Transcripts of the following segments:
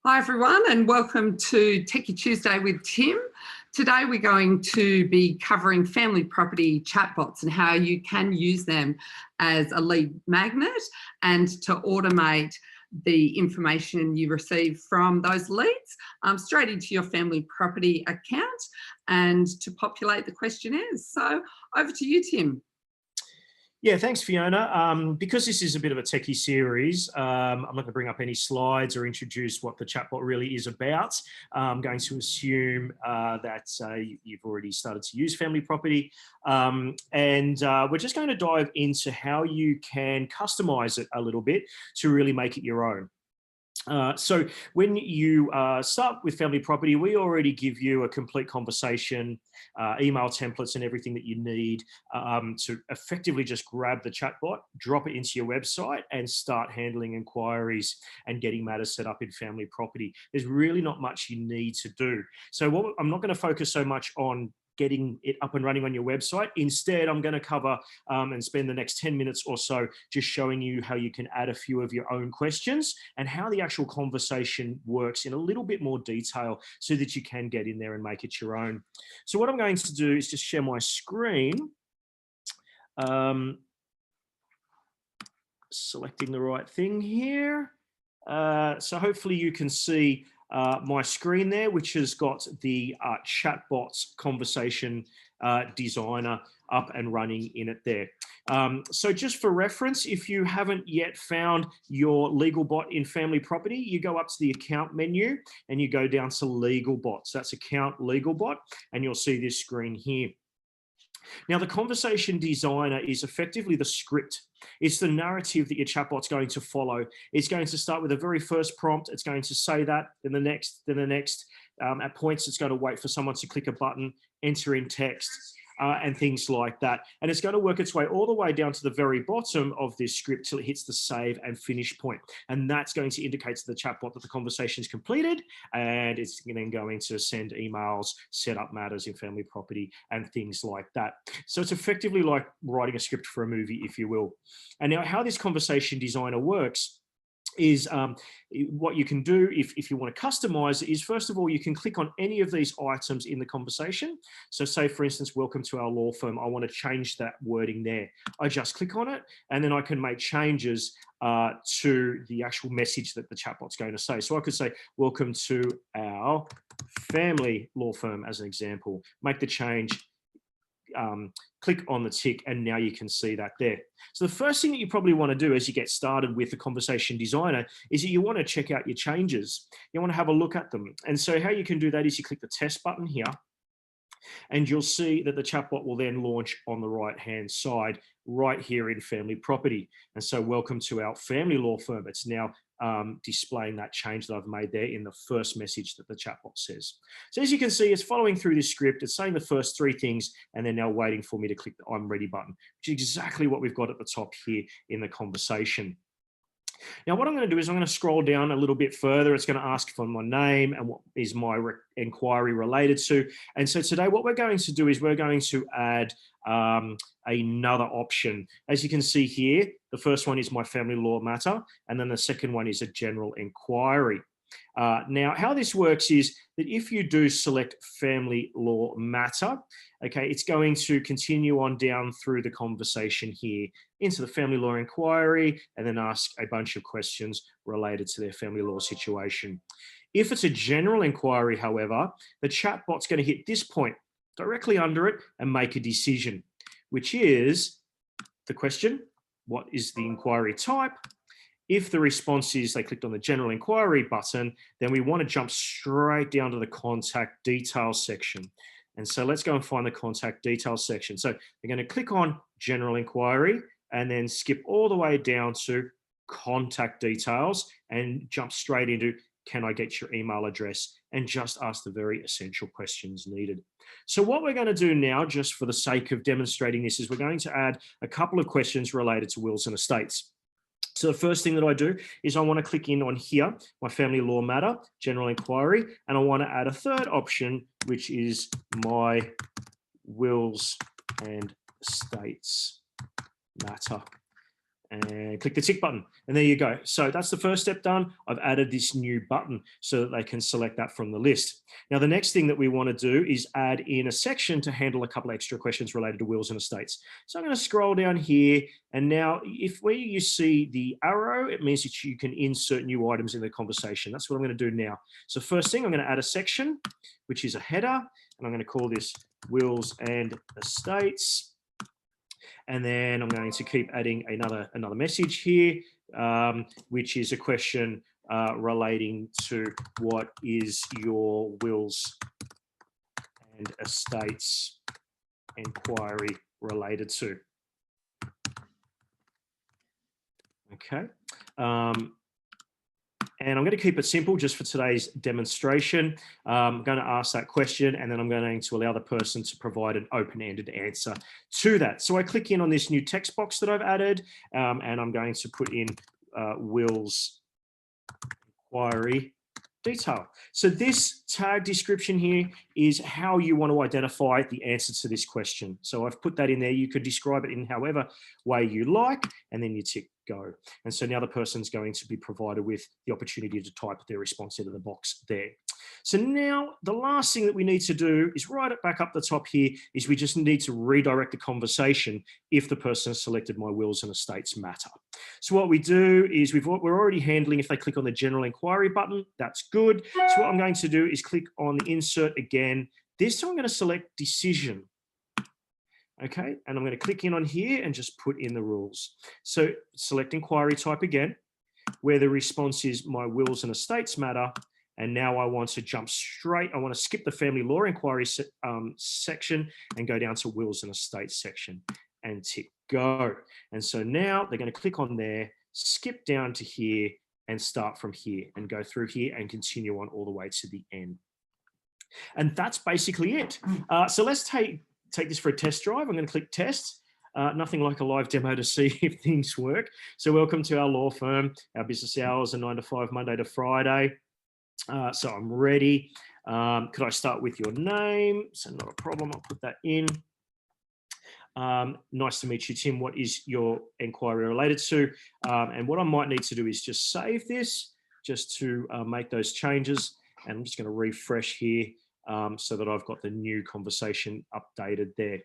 Hi everyone and welcome to Techy Tuesday with Tim. Today we're going to be covering family property chatbots and how you can use them as a lead magnet and to automate the information you receive from those leads straight into your family property account and to populate the questionnaires. So over to you, Tim. Yeah, thanks, Fiona. Because this is a bit of a techie series, I'm not going to bring up any slides or introduce what the chatbot really is about. I'm going to assume that you've already started to use family property. And we're just going to dive into how you can customize it a little bit to really make it your own. So when you start with family property, we already give you a complete conversation, email templates and everything that you need to effectively just grab the chatbot, drop it into your website and start handling inquiries and getting matters set up in family property. There's really not much you need to do. So I'm not going to focus so much on getting it up and running on your website. Instead, I'm going to cover and spend the next 10 minutes or so just showing you how you can add a few of your own questions and how the actual conversation works in a little bit more detail so that you can get in there and make it your own. So what I'm going to do is just share my screen. Selecting the right thing here. So hopefully you can see my screen there, which has got the chatbots conversation designer up and running in it there. So just for reference, if you haven't yet found your legal bot in family property, you go up to the account menu and you go down to legal bots. That's account legal bot, and you'll see this screen here. Now, the conversation designer is effectively the script. It's the narrative that your chatbot's going to follow. It's going to start with the very first prompt. It's going to say that, then the next, then the next. At points, it's going to wait for someone to click a button, enter in text, and things like that. And it's going to work its way all the way down to the very bottom of this script till it hits the save and finish point. And that's going to indicate to the chatbot that the conversation is completed, and it's then going to send emails, set up matters in family property and things like that. So it's effectively like writing a script for a movie, if you will. And now how this conversation designer works is what you can do if you want to customize it is, first of all, you can click on any of these items in the conversation. So say, for instance, welcome to our law firm. I want to change that wording there. I just click on it and then I can make changes to the actual message that the chatbot's going to say. So I could say, welcome to our family law firm as an example, make the change, click on the tick, and now you can see that there. So the first thing that you probably want to do as you get started with the conversation designer is that you want to check out your changes. You want to have a look at them. And so how you can do that is you click the test button here, and you'll see that the chatbot will then launch on the right-hand side right here in family property. And so welcome to our family law firm. It's now displaying that change that I've made there in the first message that the chatbot says. So as you can see, it's following through this script. It's saying the first three things and then now waiting for me to click the I'm ready button, which is exactly what we've got at the top here in the conversation. Now, what I'm going to do is I'm going to scroll down a little bit further. It's going to ask for my name and what is my inquiry related to. And so today what we're going to do is we're going to add another option. As you can see here, the first one is my family law matter, and then the second one is a general inquiry. Now, how this works is that if you do select family law matter, okay, it's going to continue on down through the conversation here into the family law inquiry and then ask a bunch of questions related to their family law situation. If it's a general inquiry, however, the chatbot's going to hit this point directly under it and make a decision, which is the question, what is the inquiry type? If the response is they clicked on the general inquiry button, then we want to jump straight down to the contact details section. And so let's go and find the contact details section. So they're going to click on general inquiry and then skip all the way down to contact details and jump straight into can I get your email address, and just ask the very essential questions needed. So what we're going to do now, just for the sake of demonstrating this, is we're going to add a couple of questions related to wills and estates. So the first thing that I do is I want to click in on here, my family law matter, general inquiry, and I want to add a third option, which is my wills and estates matter. and click the tick button, and there you go. So that's the first step done. I've added this new button so that they can select that from the list. Now, the next thing that we want to do is add in a section to handle a couple extra questions related to wills and estates. So I'm going to scroll down here, and now where you see the arrow, it means that you can insert new items in the conversation. That's what I'm going to do now. So first thing, I'm going to add a section, which is a header, and I'm going to call this wills and estates. And then I'm going to keep adding another message here, which is a question relating to what is your wills and estates inquiry related to. Okay. And I'm going to keep it simple just for today's demonstration. I'm going to ask that question, and then I'm going to allow the person to provide an open-ended answer to that. So I click in on this new text box that I've added, and I'm going to put in wills inquiry detail. So this tag description here is how you want to identify the answer to this question. So I've put that in there. You could describe it in however way you like, and then you tick go. And so now the person's going to be provided with the opportunity to type their response into the box there. So now the last thing that we need to do is right it back up the top here is we just need to redirect the conversation if the person has selected my wills and estates matter. So what we do is we're already handling if they click on the general inquiry button, that's good. So what I'm going to do is click on the insert again. This time I'm going to select decision. Okay, and I'm going to click in on here and just put in the rules. So select inquiry type again, where the response is my wills and estates matter. And now I want to jump straight. I want to skip the family law inquiry section and go down to wills and estates section and tick go. And so now they're going to click on there, skip down to here and start from here and go through here and continue on all the way to the end. And that's basically it. So let's take this for a test drive. I'm going to click test. Nothing like a live demo to see if things work. So welcome to our law firm. Our business hours are 9 to 5, Monday to Friday. So I'm ready. Could I start with your name? So not a problem. I'll put that in. Nice to meet you, Tim. What is your inquiry related to? And what I might need to do is just save this just to make those changes. And I'm just going to refresh here so that I've got the new conversation updated there.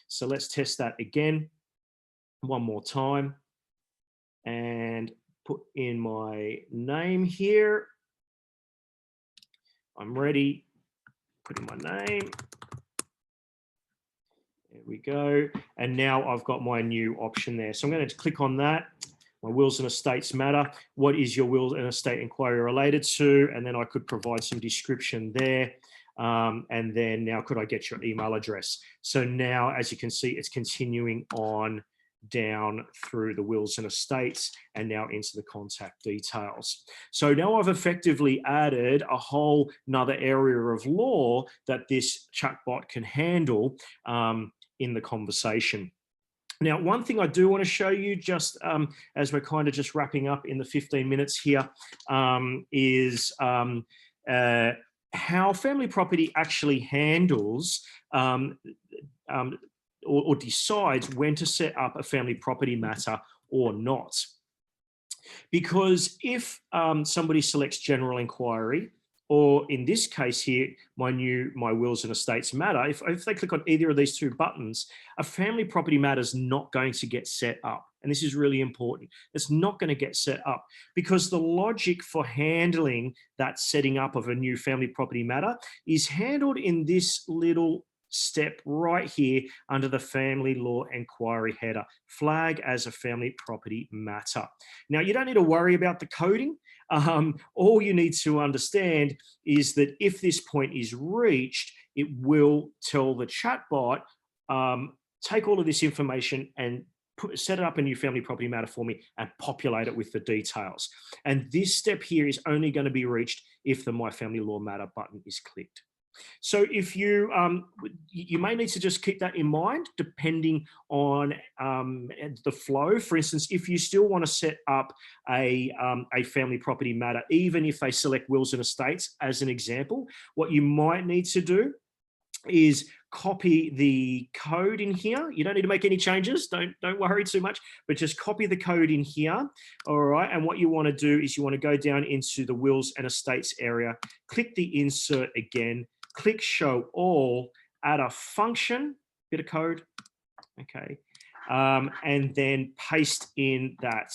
So let's test that again one more time and put in my name here. I'm ready. Put in my name. There we go. And now I've got my new option there. So I'm going to click on that. My wills and estates matter. What is your will and estate inquiry related to? And then I could provide some description there. And then now could I get your email address? So now, as you can see, it's continuing on down through the wills and estates and now into the contact details. So now I've effectively added a whole nother area of law that this chatbot can handle in the conversation. Now, one thing I do want to show you just as we're kind of just wrapping up in the 15 minutes here is how family property actually handles or decides when to set up a family property matter or not. Because if somebody selects general inquiry, or in this case here, my wills and estates matter, if they click on either of these two buttons, a family property matter is not going to get set up. And this is really important. It's not going to get set up because the logic for handling that setting up of a new family property matter is handled in this little step right here under the family law inquiry header, flag as a family property matter. Now, you don't need to worry about the coding. All you need to understand is that if this point is reached, it will tell the chatbot, take all of this information and set up a new family property matter for me and populate it with the details. And this step here is only going to be reached if the My Family Law Matter button is clicked. So if you may need to just keep that in mind depending on the flow. For instance, if you still want to set up a family property matter, even if they select wills and estates as an example, what you might need to do is copy the code in here. You don't need to make any changes. Don't worry too much, but just copy the code in here. All right. And what you want to do is you want to go down into the wills and estates area, click the insert again, click show all, add a function, bit of code. Okay. And then paste in that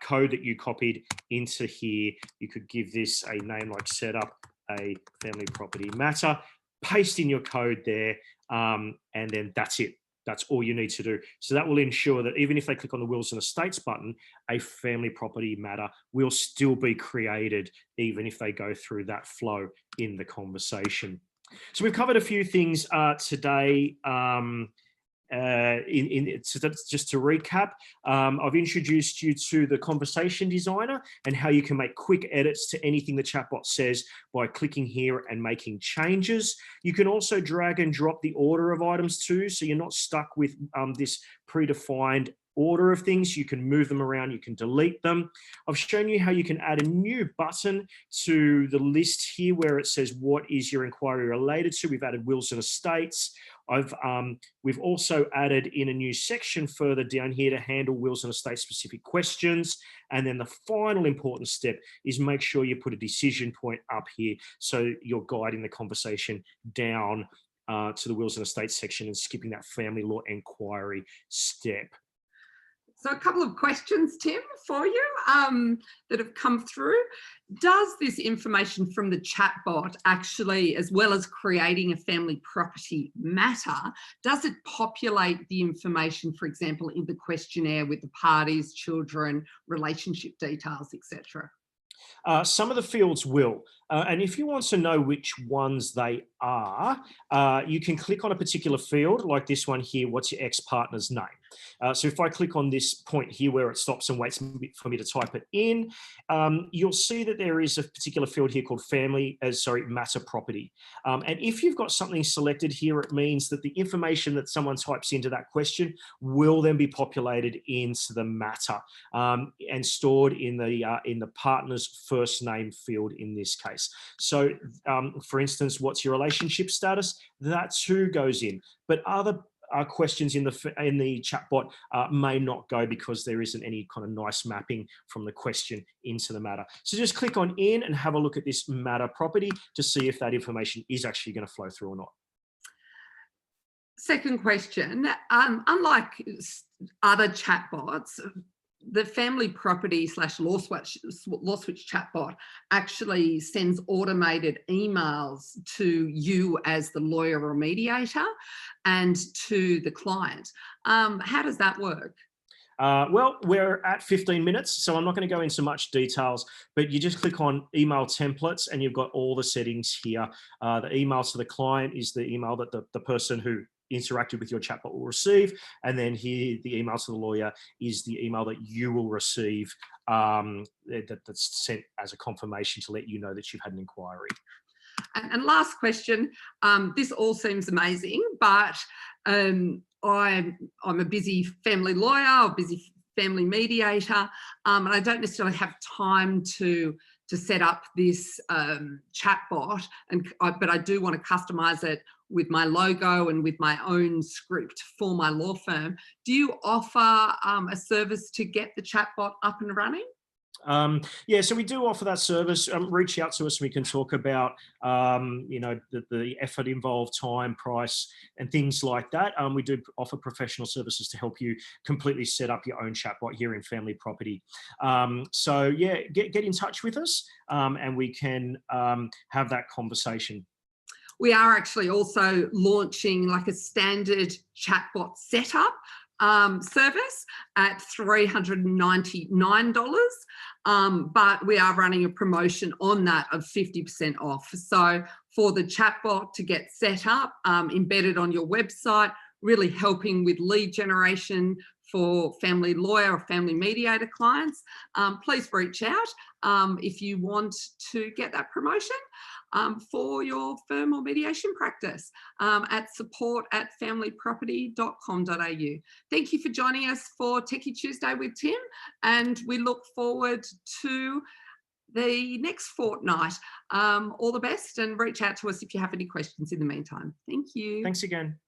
code that you copied into here. You could give this a name like setup a family property matter, paste in your code there, and then that's it. That's all you need to do. So that will ensure that even if they click on the wills and estates button, a family property matter will still be created, even if they go through that flow in the conversation. So we've covered a few things today. Just to recap, I've introduced you to the conversation designer and how you can make quick edits to anything the chatbot says by clicking here and making changes. You can also drag and drop the order of items too, so you're not stuck with this predefined order of things. You can move them around, you can delete them. I've shown you how you can add a new button to the list here where it says what is your inquiry related to. We've added wills and estates. We've also added in a new section further down here to handle wills and estate specific questions. And then the final important step is make sure you put a decision point up here so you're guiding the conversation down to the wills and estates section and skipping that family law inquiry step. So a couple of questions, Tim, for you that have come through. Does this information from the chatbot actually, as well as creating a family property matter, does it populate the information, for example, in the questionnaire with the parties, children, relationship details, etc.? Some of the fields will. And if you want to know which ones they are, you can click on a particular field like this one here, what's your ex-partner's name? So if I click on this point here where it stops and waits for me to type it in, you'll see that there is a particular field here called matter property. And if you've got something selected here, it means that the information that someone types into that question will then be populated into the matter and stored in the partner's first name field in this case. So for instance, what's your relationship status? That too goes in, but other questions in the chatbot may not go because there isn't any kind of nice mapping from the question into the matter. So just click on in and have a look at this matter property to see if that information is actually going to flow through or not. Second question, unlike other chatbots, the family property / law switch chatbot actually sends automated emails to you as the lawyer or mediator and to the client. How does that work? Well, we're at 15 minutes, so I'm not going to go into much details, but you just click on email templates and you've got all the settings here. The email to the client is the email that the person who interacted with your chatbot will receive. And then here, the email to the lawyer is the email that you will receive that's sent as a confirmation to let you know that you've had an inquiry. And last question, this all seems amazing, but I'm a busy family lawyer, or busy family mediator, and I don't necessarily have time to set up this chatbot, but I do want to customize it with my logo and with my own script for my law firm. Do you offer a service to get the chatbot up and running? Yeah, so we do offer that service. Reach out to us and we can talk about, the effort involved, time, price, and things like that. We do offer professional services to help you completely set up your own chatbot here in Family Property. So yeah, get in touch with us and we can have that conversation. We are actually also launching like a standard chatbot setup service at $399, but we are running a promotion on that of 50% off. So for the chatbot to get set up, embedded on your website, really helping with lead generation for family lawyer or family mediator clients, please reach out if you want to get that promotion for your firm or mediation practice at support@familyproperty.com.au. Thank you for joining us for Techy Tuesday with Tim, and we look forward to the next fortnight. All the best, and reach out to us if you have any questions in the meantime. Thank you. Thanks again.